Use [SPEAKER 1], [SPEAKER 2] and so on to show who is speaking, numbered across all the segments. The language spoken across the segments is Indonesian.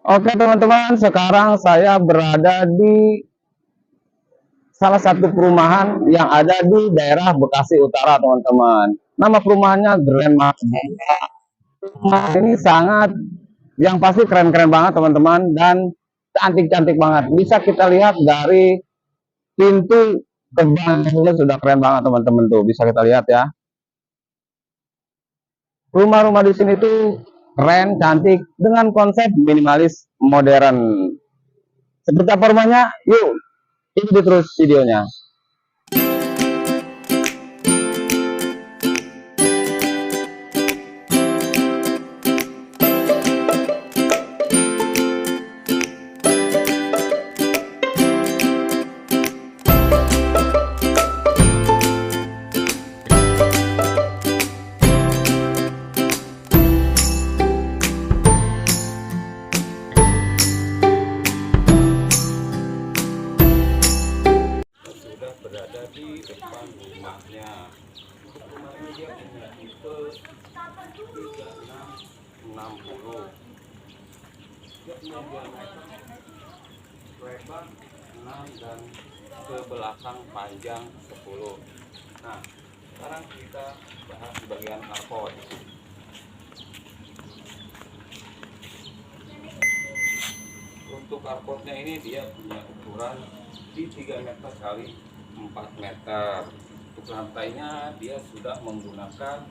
[SPEAKER 1] Oke teman-teman, sekarang saya berada di salah satu perumahan yang ada di daerah Bekasi Utara teman-teman. Nama perumahannya Grand Max. Rumah ini sangat, yang pasti keren-keren banget teman-teman, dan cantik-cantik banget. Bisa kita lihat dari pintu gerbangnya sudah keren banget teman-teman, tuh bisa kita lihat ya. Rumah-rumah di sini tuh keren, cantik, dengan konsep minimalis modern. Seperti apa rumahnya? Yuk, ikuti terus videonya.
[SPEAKER 2] Sudah berada di depan rumahnya. Untuk rumah ini dia punya tipe 3660. Dia punya diameter lebar 6 dan ke belakang panjang 10. Nah, sekarang kita bahas di bagian carport. Untuk carportnya ini dia punya ukuran di 3 meter kali 4 meter. Untuk lantainya dia sudah menggunakan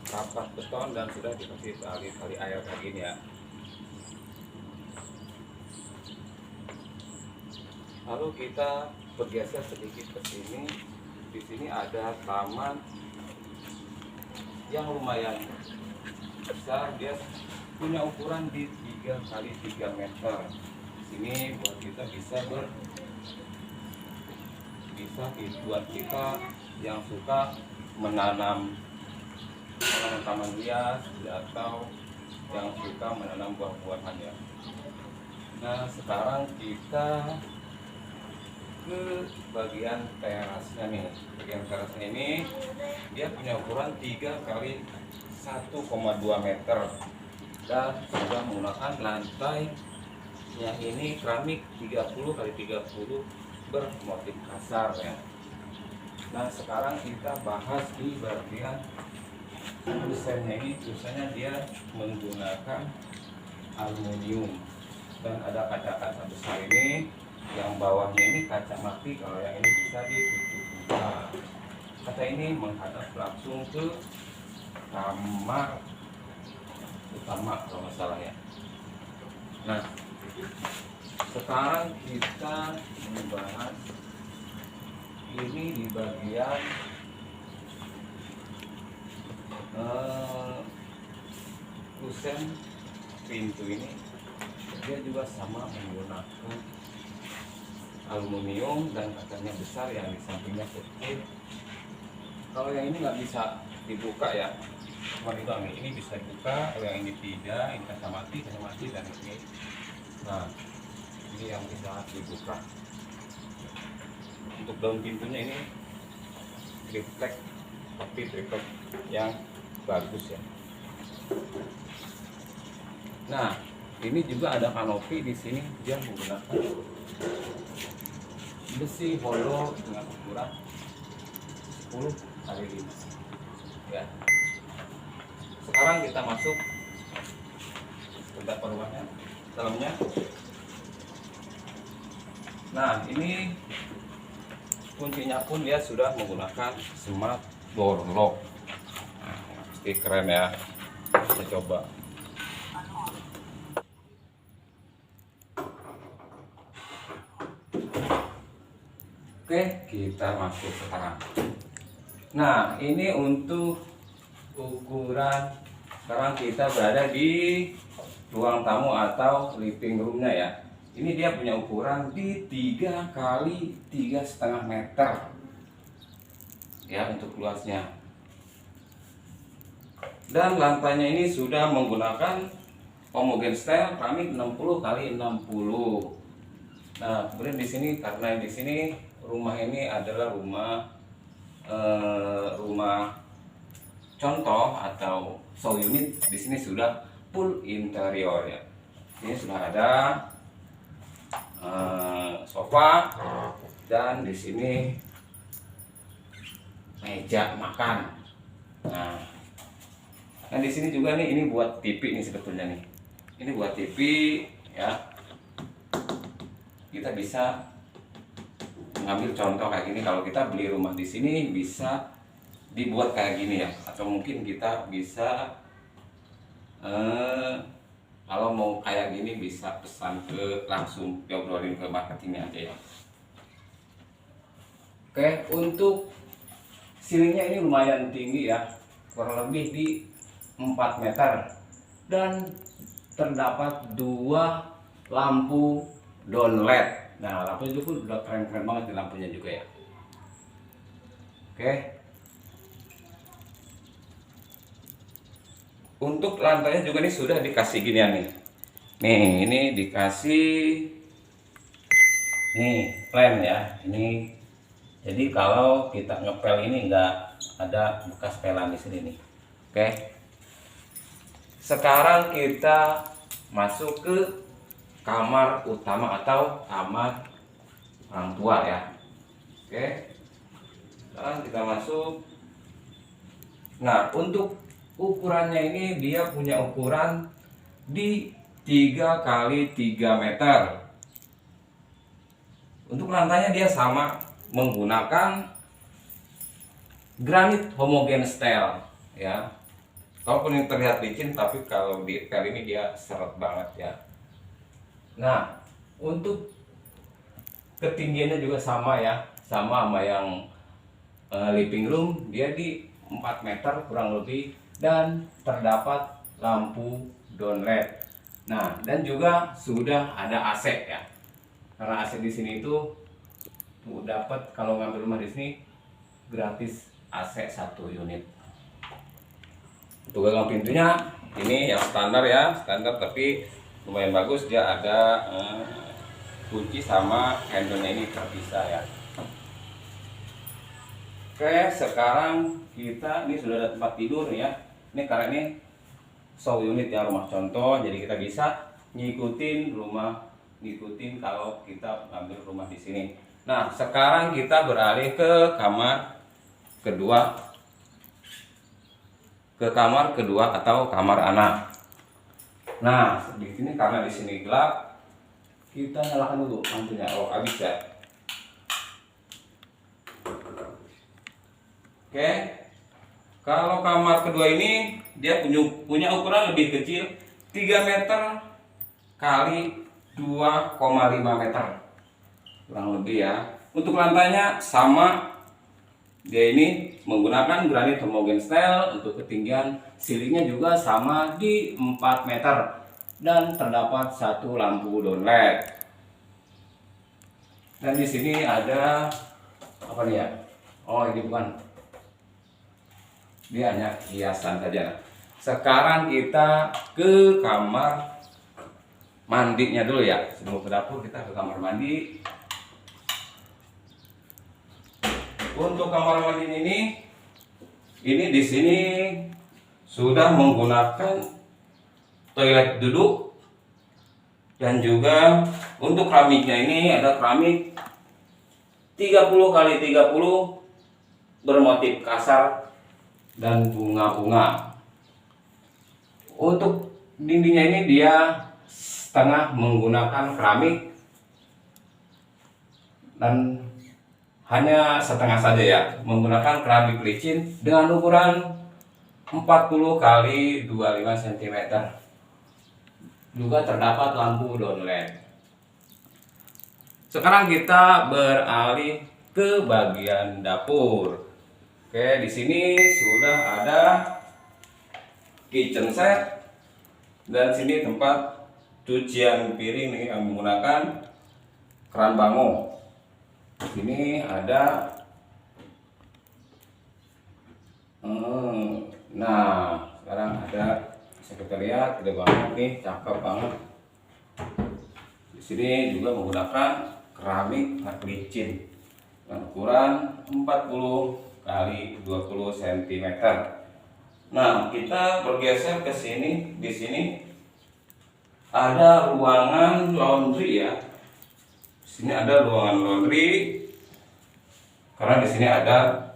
[SPEAKER 2] rapat beton dan sudah dikasih tali air kayak gini ya. Lalu kita bergeser sedikit ke sini. Di sini ada taman yang lumayan besar. Dia punya ukuran di 3 kali 3 meter. Sini buat kita buat kita yang suka menanam taman hias atau yang suka menanam buah-buahan ya. Nah, sekarang kita ke bagian terasnya nih. Bagian terasnya ini dia punya ukuran 3 kali 1,2 meter dan sudah menggunakan lantai yang ini keramik 30 kali 30 bermotif kasar ya. Nah, sekarang kita bahas di bagian kusennya ini. Kusennya dia menggunakan aluminium dan ada kaca-kaca besar ini. Yang bawahnya ini kaca mati, kalau yang ini bisa ditutup buka. Kaca ini menghadap langsung ke kamar utama kalau nggak salah ya. Nah, sekarang kita membahas ini di bagian kusen pintu ini. Dia juga sama menggunakan aluminium dan kacanya besar, yang di sampingnya kecil. Kalau yang ini nggak bisa dibuka ya, cuma itu ini bisa dibuka. Kalau yang ini tidak, ini kaca mati dan ini. Nah, ini yang bisa dibuka. Untuk daun pintunya ini triplek, tapi triplek yang bagus ya. Nah, ini juga ada kanopi di sini. Dia menggunakan besi hollow dengan ukuran 10 kali 5 ya. Sekarang kita masuk ke rumahnya, dalamnya. Nah, ini kuncinya pun dia sudah menggunakan smart door lock. Nah, pasti keren ya. Kita coba. Oke, kita masuk sekarang. Nah, ini untuk ukuran. Sekarang kita berada di ruang tamu atau living roomnya ya. Ini dia punya ukuran di 3 kali 3,5 meter ya untuk luasnya. Dan lantainya ini sudah menggunakan homogen style keramik 60 kali 60. Nah, kemudian di sini, karena di sini rumah ini adalah rumah contoh atau show unit, di sini sudah full interior ya. Ini sudah ada sofa, dan di sini meja makan. Nah, dan di sini juga nih, ini buat TV nih sebetulnya nih. Ini buat TV ya. Kita bisa mengambil contoh kayak gini. Kalau kita beli rumah di sini bisa dibuat kayak gini ya. Atau mungkin kita bisa kalau mau kayak gini bisa pesan ke, langsung diobrolin ke marketingnya aja ya. Oke, untuk ceilingnya ini lumayan tinggi ya, kurang lebih di 4 meter, dan terdapat 2 lampu down LED. Nah, lampu itu pun udah keren-keren banget di lampunya juga ya. Oke. Untuk lantainya juga nih sudah dikasih ginian nih. Nih, ini dikasih nih plan ya. Ini jadi kalau kita ngepel ini enggak ada bekas pelan di sini nih. Oke. Sekarang kita masuk ke kamar utama atau kamar orang tua ya. Oke. Sekarang kita masuk. Nah, untuk ukurannya ini dia punya ukuran di 3 kali 3 meter. Untuk lantainya dia sama menggunakan granit homogen style ya. Walaupun ini terlihat licin, tapi kalau di pel ini dia seret banget ya. Nah, untuk ketinggiannya juga sama ya, sama yang living room, dia di 4 meter kurang lebih, dan terdapat lampu down LED. Nah, dan juga sudah ada AC ya. Karena AC di sini itu dapat, kalau ngambil rumah di sini gratis AC 1 unit. Untuk gagang pintunya ini yang standar ya, standar tapi lumayan bagus. Dia ada kunci sama handle-nya ini terpisah ya. Oke, sekarang kita ini sudah ada tempat tidur ya. Ini karena ini show unit ya, rumah contoh, jadi kita bisa ngikutin kalau kita ambil rumah di sini. Nah, sekarang kita beralih ke kamar kedua, atau kamar anak. Nah, di sini karena di sini gelap, kita nyalakan dulu lampunya. Oh, habis ya. Oke. Kalau kamar kedua ini dia punya ukuran lebih kecil, 3 meter kali 2,5 meter. Kurang lebih ya. Untuk lantainya sama. Dia ini menggunakan granit homogen style. Untuk ketinggian ceilingnya juga sama di 4 meter, dan terdapat 1 lampu down LED. Dan di sini ada apa nih ya? Oh, ini bukan. Dia hanya hiasan saja. Sekarang kita ke kamar mandinya dulu ya. Sebelum ke dapur kita ke kamar mandi. Untuk kamar mandi ini di sini sudah menggunakan toilet duduk, dan juga untuk keramiknya ini ada keramik 30 kali 30 bermotif kasar dan bunga-bunga. Untuk dindingnya ini dia setengah menggunakan keramik, dan hanya setengah saja ya, menggunakan keramik licin dengan ukuran 40 kali 25 cm. Juga terdapat lampu down LED. Sekarang kita beralih ke bagian dapur. Oke, di sini sudah ada kitchen set, dan sini tempat cucian piring nih yang menggunakan keran bango. Di sini ada nah, sekarang ada sekretariat, gede banget nih, cakep banget. Di sini juga menggunakan keramik licin dengan ukuran 40 kali 20 cm. Nah, kita bergeser ke sini. Di sini ada ruangan laundry ya. Di sini ada ruangan laundry karena di sini ada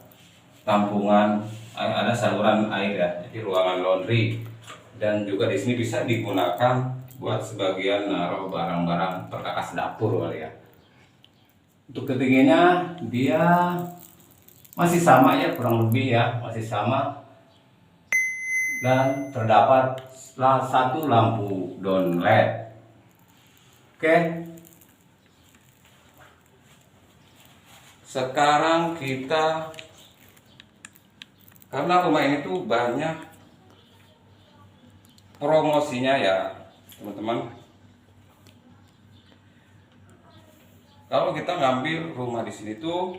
[SPEAKER 2] tampungan, ada saluran air ya. Jadi ruangan laundry, dan juga di sini bisa digunakan buat sebagian naruh barang-barang perkakas dapur kali ya. Untuk ketinggiannya dia masih sama ya, kurang lebih ya, masih sama. Dan terdapat satu lampu down LED. Oke. Sekarang kita, karena rumah ini tuh banyak promosinya ya teman-teman. Kalau kita ngambil rumah di sini tuh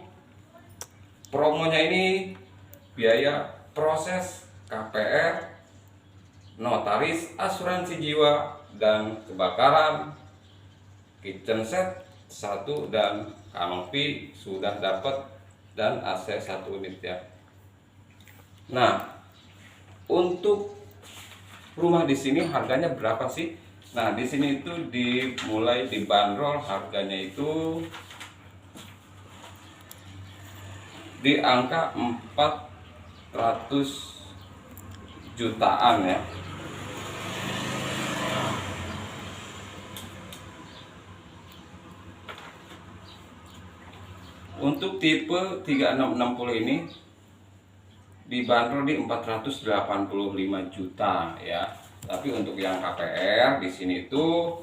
[SPEAKER 2] promonya ini biaya proses KPR, notaris, asuransi jiwa, dan kebakaran, kitchen set 1 dan kanopi sudah dapat, dan AC 1 unit ya. Nah, untuk rumah di sini harganya berapa sih? Nah, di sini itu dimulai dibanderol harganya itu di angka 400 jutaan ya. Untuk tipe 3660 ini dibanderol di 485 juta ya. Tapi untuk yang KPR di sini itu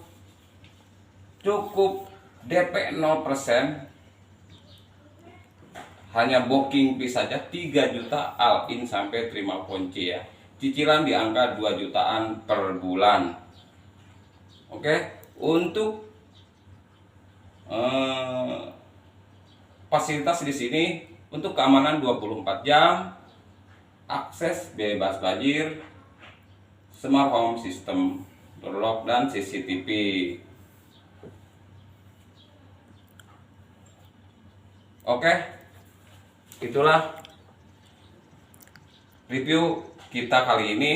[SPEAKER 2] cukup DP 0%, hanya booking fee saja 3 juta all in sampai terima kunci ya. Cicilan di angka 2 jutaan per bulan. Oke, untuk fasilitas di sini untuk keamanan 24 jam, akses bebas banjir, smart home system, door lock, dan CCTV. Oke, itulah review kita kali ini.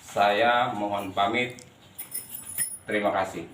[SPEAKER 2] Saya mohon pamit. Terima kasih.